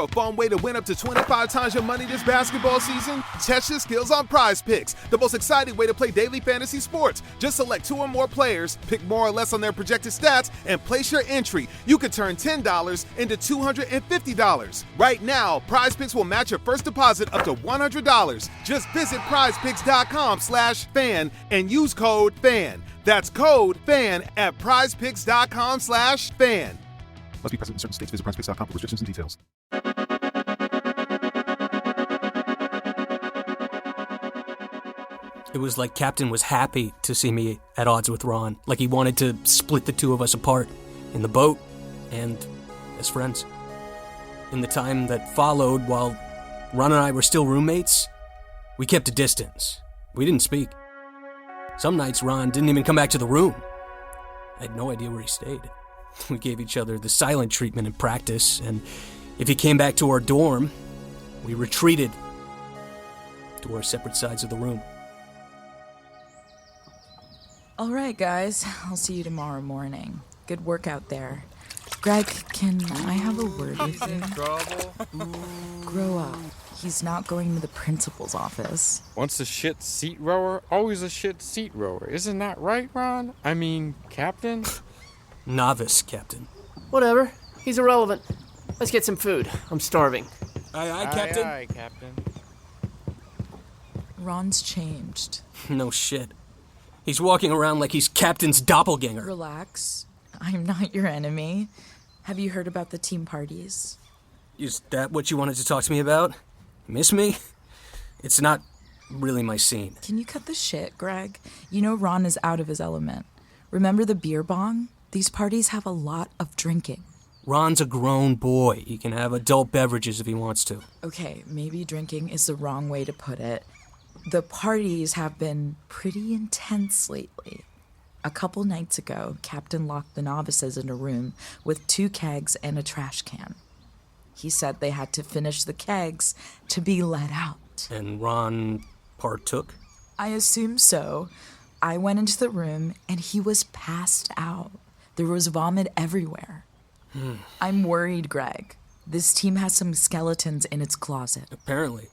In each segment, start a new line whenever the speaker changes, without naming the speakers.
for a fun way to win up to 25 times your money this basketball season? Test your skills on Prize Picks, the most exciting way to play daily fantasy sports. Just select 2 or more players, pick more or less on their projected stats, and place your entry. You could turn $10 into $250. Right now, Prize Picks will match your first deposit up to $100. Just visit prizepicks.com/fan and use code FAN. That's code FAN at prizepicks.com/fan.
Must be present in certain states. Visit prizepicks.com for restrictions and details.
It was like Captain was happy to see me at odds with Ron, like he wanted to split the two of us apart, in the boat and as friends. In the time that followed, while Ron and I were still roommates, we kept a distance. We didn't speak. Some nights Ron didn't even come back to the room. I had no idea where he stayed. We gave each other the silent treatment in practice, and if he came back to our dorm, we retreated to our separate sides of the room.
All right, guys. I'll see you tomorrow morning. Good work out there. Greg, can I have a word with you? Grow up. He's not going to the principal's office.
Once a shit seat rower, always a shit seat rower. Isn't that right, Ron? I mean, Captain?
Novice, Captain.
Whatever. He's irrelevant. Let's get some food. I'm starving.
Aye, Captain.
Aye, Captain.
Ron's changed.
No shit. He's walking around like he's Captain's doppelganger.
Relax. I'm not your enemy. Have you heard about the team parties?
Is that what you wanted to talk to me about? Miss me? It's not really my scene.
Can you cut the shit, Greg? You know Ron is out of his element. Remember the beer bong? These parties have a lot of drinking.
Ron's a grown boy. He can have adult beverages if he wants to.
Okay, maybe drinking is the wrong way to put it. The parties have been pretty intense lately. A couple nights ago, Captain locked the novices in a room with 2 kegs and a trash can. He said they had to finish the kegs to be let out.
And Ron partook?
I assume so. I went into the room and he was passed out. There was vomit everywhere. I'm worried, Greg. This team has some skeletons in its closet.
Apparently.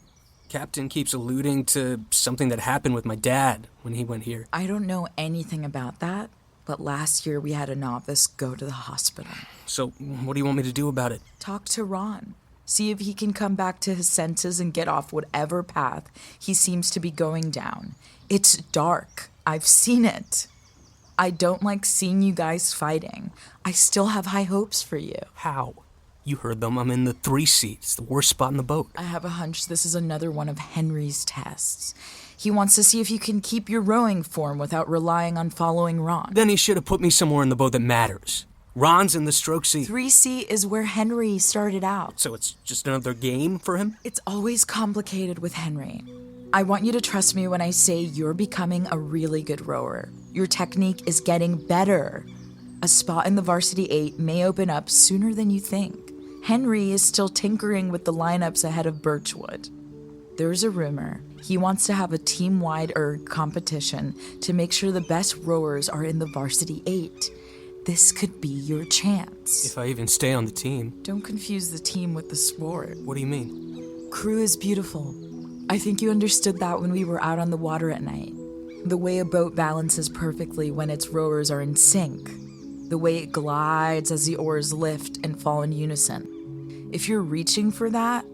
Captain keeps alluding to something that happened with my dad when he went here.
I don't know anything about that, but last year we had a novice go to the hospital.
So, what do you want me to do about it?
Talk to Ron. See if he can come back to his senses and get off whatever path he seems to be going down. It's dark. I've seen it. I don't like seeing you guys fighting. I still have high hopes for you.
How? You heard them. I'm in the 3 seats, the worst spot in the boat.
I have a hunch this is another one of Henry's tests. He wants to see if you can keep your rowing form without relying on following Ron.
Then he should have put me somewhere in the boat that matters. Ron's in the stroke seat.
3C is where Henry started out.
So it's just another game for him?
It's always complicated with Henry. I want you to trust me when I say you're becoming a really good rower. Your technique is getting better. A spot in the varsity 8 may open up sooner than you think. Henry is still tinkering with the lineups ahead of Birchwood. There's a rumor he wants to have a team-wide competition to make sure the best rowers are in the varsity 8. This could be your chance.
If I even stay on the team.
Don't confuse the team with the sport.
What do you mean?
Crew is beautiful. I think you understood that when we were out on the water at night. The way a boat balances perfectly when its rowers are in sync. The way it glides as the oars lift and fall in unison. If you're reaching for that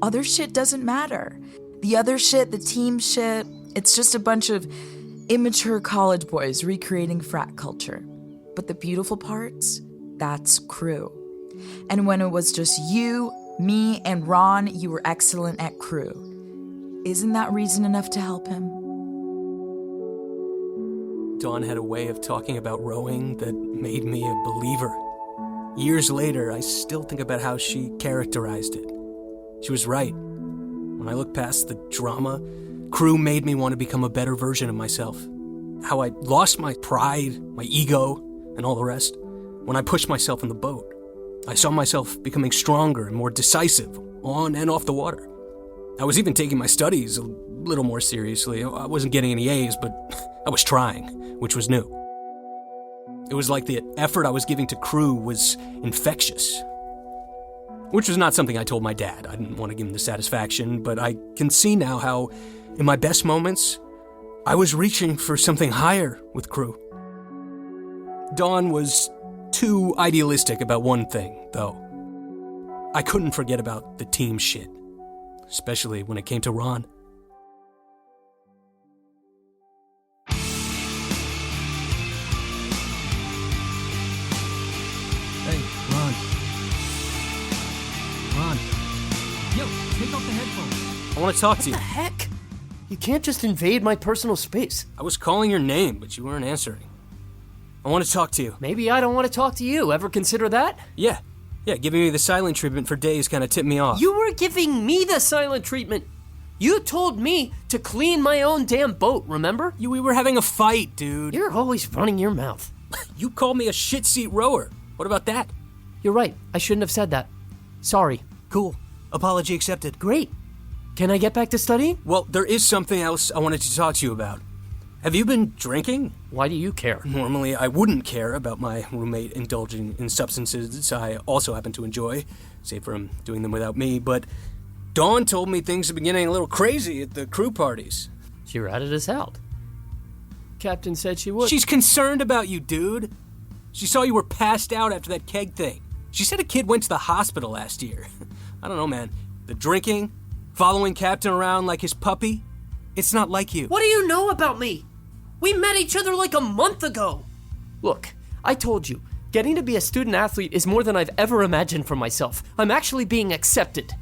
other shit doesn't matter. The other shit, the team shit, it's just a bunch of immature college boys recreating frat culture. But the beautiful parts, that's crew. And when it was just you, me, and Ron, you were excellent at crew. Isn't that reason enough to help him?
Dawn had a way of talking about rowing that made me a believer. Years later, I still think about how she characterized it. She was right. When I look past the drama, crew made me want to become a better version of myself. How I lost my pride, my ego, and all the rest when I pushed myself in the boat. I saw myself becoming stronger and more decisive on and off the water. I was even taking my studies a little more seriously. I wasn't getting any A's, but I was trying, which was new. It was like the effort I was giving to crew was infectious. Which was not something I told my dad. I didn't want to give him the satisfaction, but I can see now how, in my best moments, I was reaching for something higher with crew. Dawn was too idealistic about one thing, though. I couldn't forget about the team shit, especially when it came to Ron. Hey, Ron. Ron. Yo, take off the headphones. I want to talk to you.
What the heck? You can't just invade my personal space.
I was calling your name, but you weren't answering. I want to talk to you.
Maybe I don't want to talk to you. Ever consider that?
Yeah, giving me the silent treatment for days kind of tipped me off.
You were giving me the silent treatment. You told me to clean my own damn boat, remember?
We were having a fight, dude.
You're always running your mouth.
You called me a shit seat rower. What about that?
You're right. I shouldn't have said that. Sorry.
Cool. Apology accepted.
Great. Can I get back to studying?
Well, there is something else I wanted to talk to you about. Have you been drinking?
Why do you care?
Normally, I wouldn't care about my roommate indulging in substances I also happen to enjoy, save for him doing them without me, but Dawn told me things have been getting a little crazy at the crew parties.
She ratted us out. Captain said she would.
She's concerned about you, dude. She saw you were passed out after that keg thing. She said a kid went to the hospital last year. I don't know, man. The drinking, following Captain around like his puppy, it's not like you.
What do you know about me? We met each other like a month ago. Look, I told you, getting to be a student athlete is more than I've ever imagined for myself. I'm actually being accepted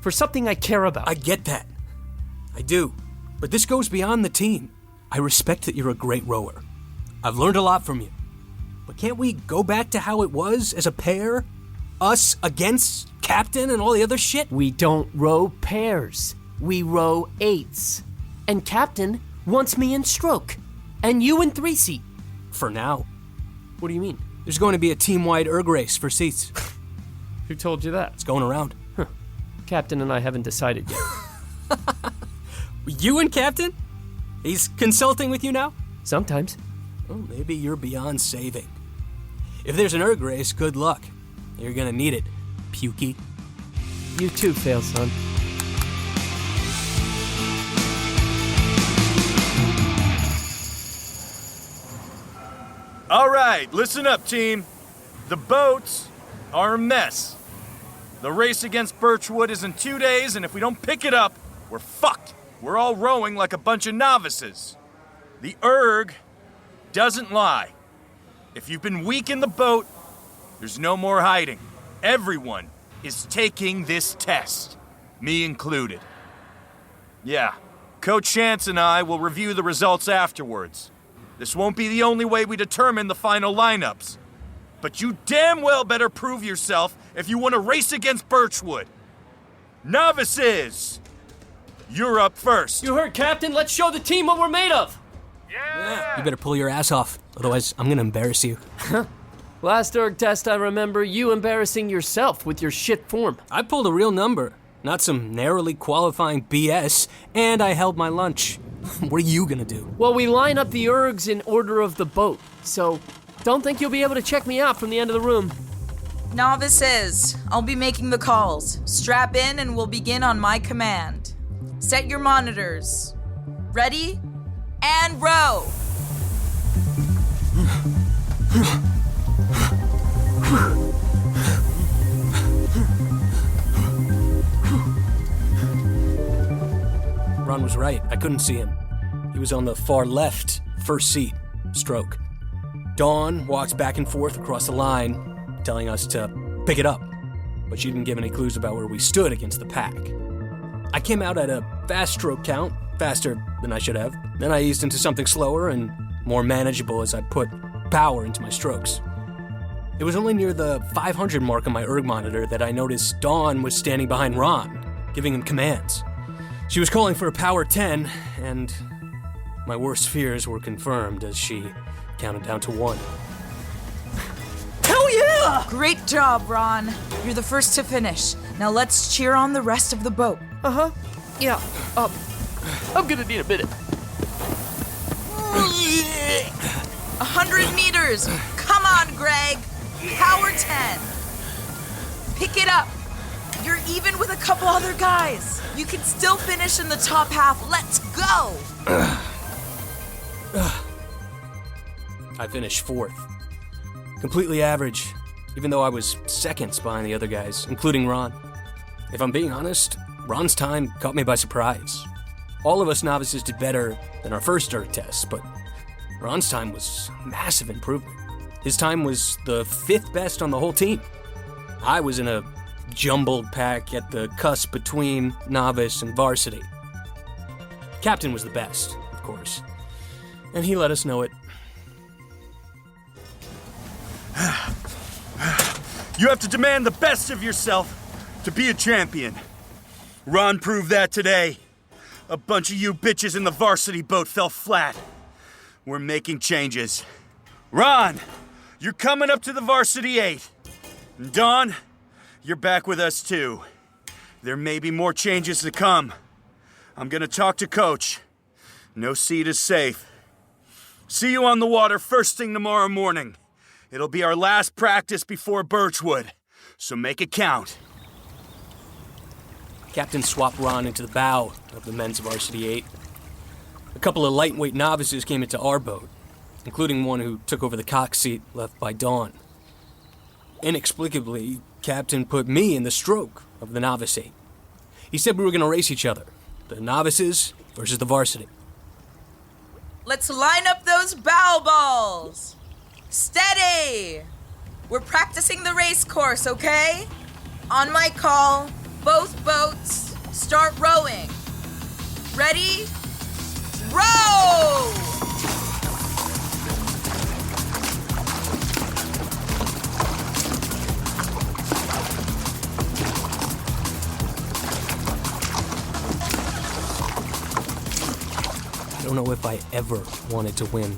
for something I care about.
I get that. I do. But this goes beyond the team. I respect that you're a great rower. I've learned a lot from you. But can't we go back to how it was as a pair? Us against Captain and all the other shit?
We don't row pairs. We row eights. And Captain wants me in stroke. And you in three-seat.
For now.
What do you mean?
There's going to be a team-wide erg race for seats.
Who told you that?
It's going around.
Captain and I haven't decided yet.
You and Captain? He's consulting with you now?
Sometimes.
Well, maybe you're beyond saving. If there's an erg race, good luck. You're gonna need it, Pukey.
You too, fail son.
All right, listen up, team. The boats are a mess. The race against Birchwood is in 2 days, and if we don't pick it up, we're fucked. We're all rowing like a bunch of novices. The erg doesn't lie. If you've been weak in the boat, there's no more hiding. Everyone is taking this test, me included. Yeah, Coach Chance and I will review the results afterwards. This won't be the only way we determine the final lineups. But you damn well better prove yourself if you want to race against Birchwood. Novices, you're up first.
You heard, Captain. Let's show the team what we're made of.
Yeah. You better pull your ass off, otherwise I'm gonna embarrass you.
Last erg test, I remember you embarrassing yourself with your shit form.
I pulled a real number, not some narrowly qualifying BS, and I held my lunch. What are you gonna do?
Well, we line up the ergs in order of the boat, so don't think you'll be able to check me out from the end of the room.
Novices, I'll be making the calls. Strap in and we'll begin on my command. Set your monitors. Ready? And row!
Ron was right. I couldn't see him. He was on the far left, first seat, stroke. Dawn walked back and forth across the line, telling us to pick it up, but she didn't give any clues about where we stood against the pack. I came out at a fast stroke count, faster than I should have. Then I eased into something slower and more manageable as I put power into my strokes. It was only near the 500 mark on my erg monitor that I noticed Dawn was standing behind Ron, giving him commands. She was calling for a power 10, and my worst fears were confirmed as she counted down to 1.
Hell yeah!
Great job, Ron. You're the first to finish. Now let's cheer on the rest of the boat.
Uh-huh. Yeah, I'm gonna need a minute.
100 meters. Come on, Greg. Power 10. Pick it up. You're even with a couple other guys. You can still finish in the top half. Let's go!
I finished 4th. Completely average, even though I was seconds behind the other guys, including Ron. If I'm being honest, Ron's time caught me by surprise. All of us novices did better than our first dirt test, but Ron's time was massive improvement. His time was the 5th best on the whole team. I was in a jumbled pack at the cusp between novice and varsity. Captain was the best, of course, and he let us know it.
You have to demand the best of yourself to be a champion. Ron proved that today. A bunch of you bitches in the varsity boat fell flat. We're making changes. Ron, you're coming up to the varsity 8. And Dawn, you're back with us too. There may be more changes to come. I'm gonna talk to Coach. No seat is safe. See you on the water first thing tomorrow morning. It'll be our last practice before Birchwood, so make it count.
Captain swapped Ron into the bow of the men's varsity 8. A couple of lightweight novices came into our boat, including one who took over the cock seat left by Dawn. Inexplicably, Captain put me in the stroke of the novice 8. He said we were going to race each other, the novices versus the varsity.
Let's line up those bow balls. Steady! We're practicing the race course, okay? On my call, both boats start rowing. Ready? Row!
I don't know if I ever wanted to win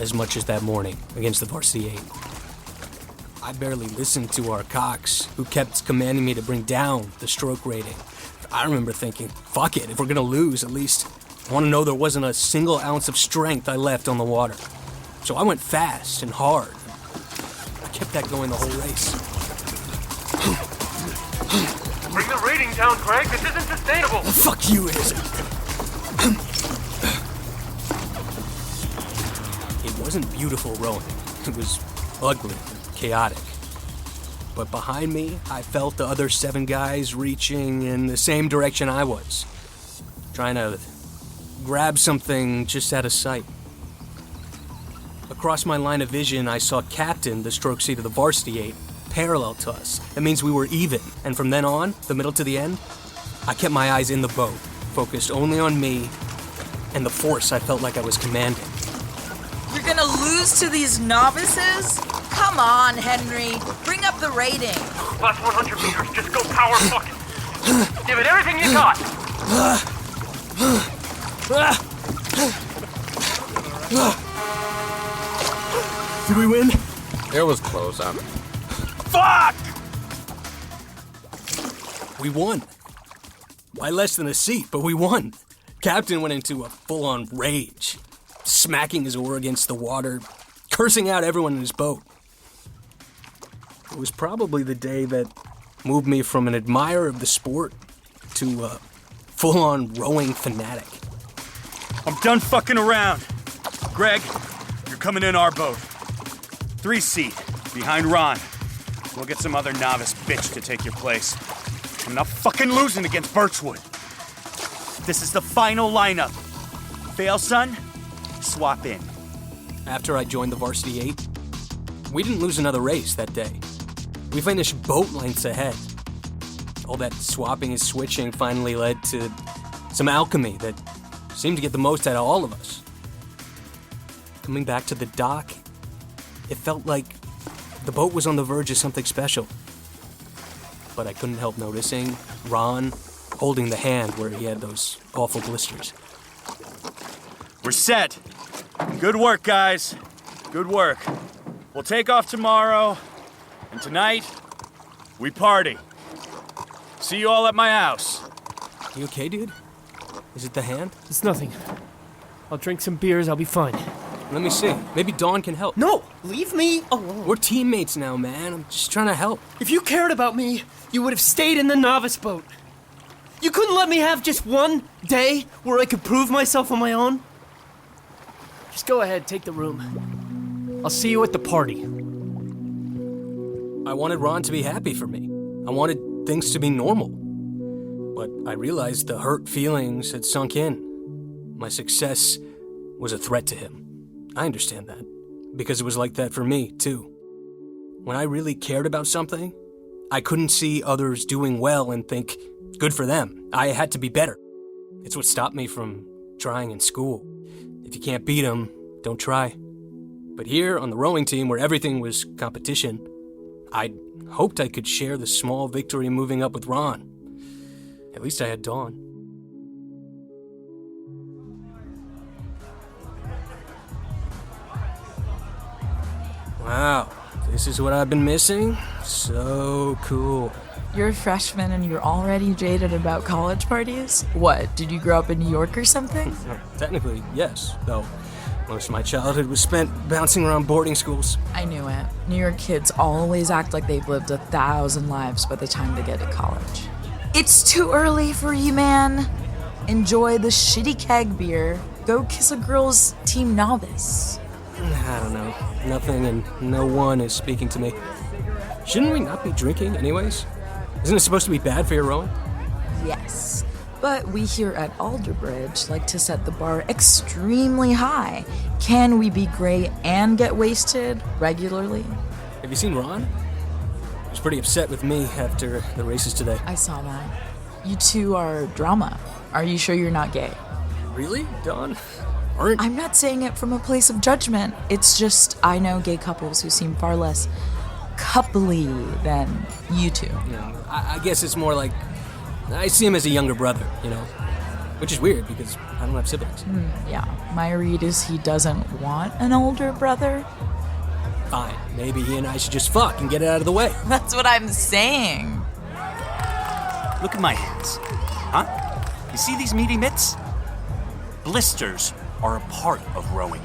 as much as that morning against the varsity 8. I barely listened to our cocks, who kept commanding me to bring down the stroke rating. I remember thinking, fuck it, if we're gonna lose, at least I want to know there wasn't a single ounce of strength I left on the water. So I went fast and hard. I kept that going the whole race.
Bring the rating down, Craig. This isn't sustainable.
Fuck you, it isn't. It wasn't beautiful rowing. It was ugly and chaotic. But behind me, I felt the other 7 guys reaching in the same direction I was, trying to grab something just out of sight. Across my line of vision, I saw Captain, the stroke seat of the varsity 8, parallel to us. That means we were even. And from then on, the middle to the end, I kept my eyes in the boat, focused only on me and the force I felt like I was commanding.
You're gonna lose to these novices? Come on, Henry. Bring up the rating.
Last 100 meters. Just go power fucking. Give it everything you got.
Did we win?
It was close, huh?
Fuck!
We won. By less than a seat, but we won. Captain went into a full-on rage, smacking his oar against the water, cursing out everyone in his boat. It was probably the day that moved me from an admirer of the sport to a full-on rowing fanatic.
I'm done fucking around. Greg, you're coming in our boat. 3 seat, behind Ron. We'll get some other novice bitch to take your place. I'm not fucking losing against Birchwood. This is the final lineup. Fail, son, swap in.
After I joined the varsity 8, we didn't lose another race that day. We finished boat lengths ahead. All that swapping and switching finally led to some alchemy that seemed to get the most out of all of us. Coming back to the dock, it felt like the boat was on the verge of something special. But I couldn't help noticing Ron holding the hand where he had those awful blisters.
We're set. Good work, guys. Good work. We'll take off tomorrow, and tonight, we party. See you all at my house.
You okay, dude? Is it the hand?
It's nothing. I'll drink some beers, I'll be fine.
Let me see. Maybe Dawn can help.
No, leave me alone.
We're teammates now, man. I'm just trying to help.
If you cared about me, you would have stayed in the novice boat. You couldn't let me have just one day where I could prove myself on my own? Just go ahead, take the room. I'll see you at the party.
I wanted Ron to be happy for me. I wanted things to be normal. But I realized the hurt feelings had sunk in. My success was a threat to him. I understand that, because it was like that for me, too. When I really cared about something, I couldn't see others doing well and think, good for them. I had to be better. It's what stopped me from trying in school. If you can't beat them, don't try. But here on the rowing team, where everything was competition, I hoped I could share the small victory moving up with Ron. At least I had Dawn. Wow, this is what I've been missing? So cool.
You're a freshman and you're already jaded about college parties? What, did you grow up in New York or something?
Technically, yes, though most of my childhood was spent bouncing around boarding schools.
I knew it. New York kids always act like they've lived 1,000 lives by the time they get to college. It's too early for you, man. Enjoy the shitty keg beer. Go kiss a girl's team novice.
I don't know. Nothing and no one is speaking to me. Shouldn't we not be drinking anyways? Isn't it supposed to be bad for your rowing?
Yes, but we here at Alderbridge like to set the bar extremely high. Can we be great and get wasted regularly?
Have you seen Ron? He was pretty upset with me after the races today.
I saw that. You two are drama. Are you sure you're not gay?
Really, Dawn?
I'm not saying it from a place of judgment. It's just I know gay couples who seem far less coupley than you two.
Yeah, I guess it's more like I see him as a younger brother, which is weird because I don't have siblings.
Yeah, my read is he doesn't want an older brother.
Fine, maybe he and I should just fuck and get it out of the way.
That's what I'm saying.
Look at my hands. Huh? You see these meaty mitts? Blisters are a part of rowing.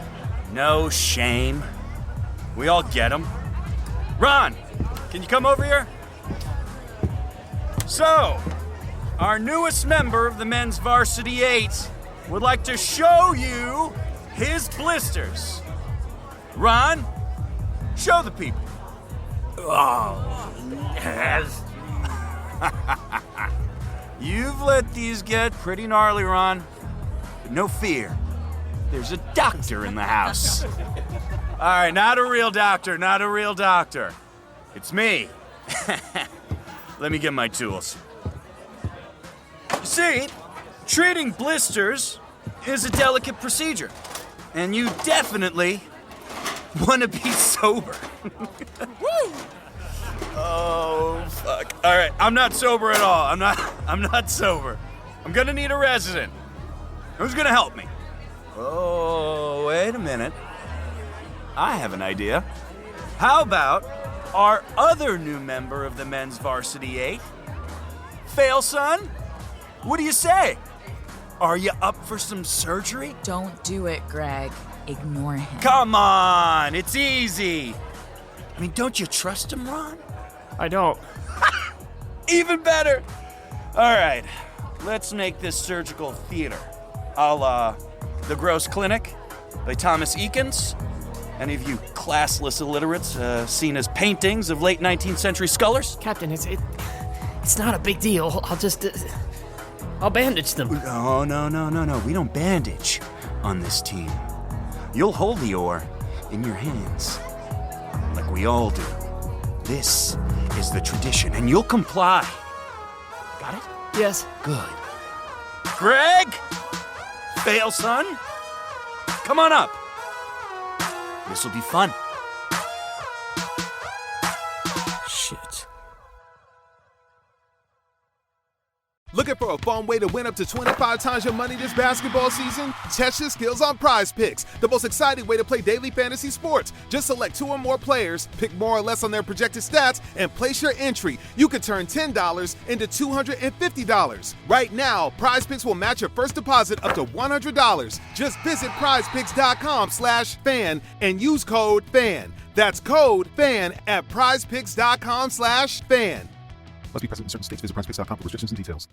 No shame. We all get them. Ron, can you come over here? So, our newest member of the men's varsity 8 would like to show you his blisters. Ron, show the people.
Oh, yes.
You've let these get pretty gnarly, Ron. But no fear. There's a doctor in the house. All right, not a real doctor. It's me. Let me get my tools. You see, treating blisters is a delicate procedure, and you definitely want to be sober. Woo! Oh, fuck. All right, I'm not sober at all. I'm not sober. I'm gonna need a resident. Who's gonna help me? Oh, wait a minute. I have an idea. How about our other new member of the men's varsity 8? Fail, son? What do you say? Are you up for some surgery?
Don't do it, Greg. Ignore him.
Come on, it's easy. I mean, don't you trust him, Ron?
I don't.
Even better. All right, let's make this surgical theater. The Gross Clinic by Thomas Eakins. Any of you classless illiterates seen as paintings of late 19th century scholars?
Captain, it's not a big deal. I'll bandage them.
Oh, no. We don't bandage on this team. You'll hold the oar in your hands, like we all do. This is the tradition, and you'll comply. Got it?
Yes.
Good. Greg! Fail, son. Come on up. This'll be fun.
Shit.
Looking for a fun way to win up to 25 times your money this basketball season? Test your skills on Prize Picks, the most exciting way to play daily fantasy sports. Just select 2 or more players, pick more or less on their projected stats, and place your entry. You can turn $10 into $250. Right now, Prize Picks will match your first deposit up to $100. Just visit prizepicks.com/fan and use code FAN. That's code FAN at prizepicks.com/fan.
Must be present in certain states. Visit prizepicks.com for restrictions and details.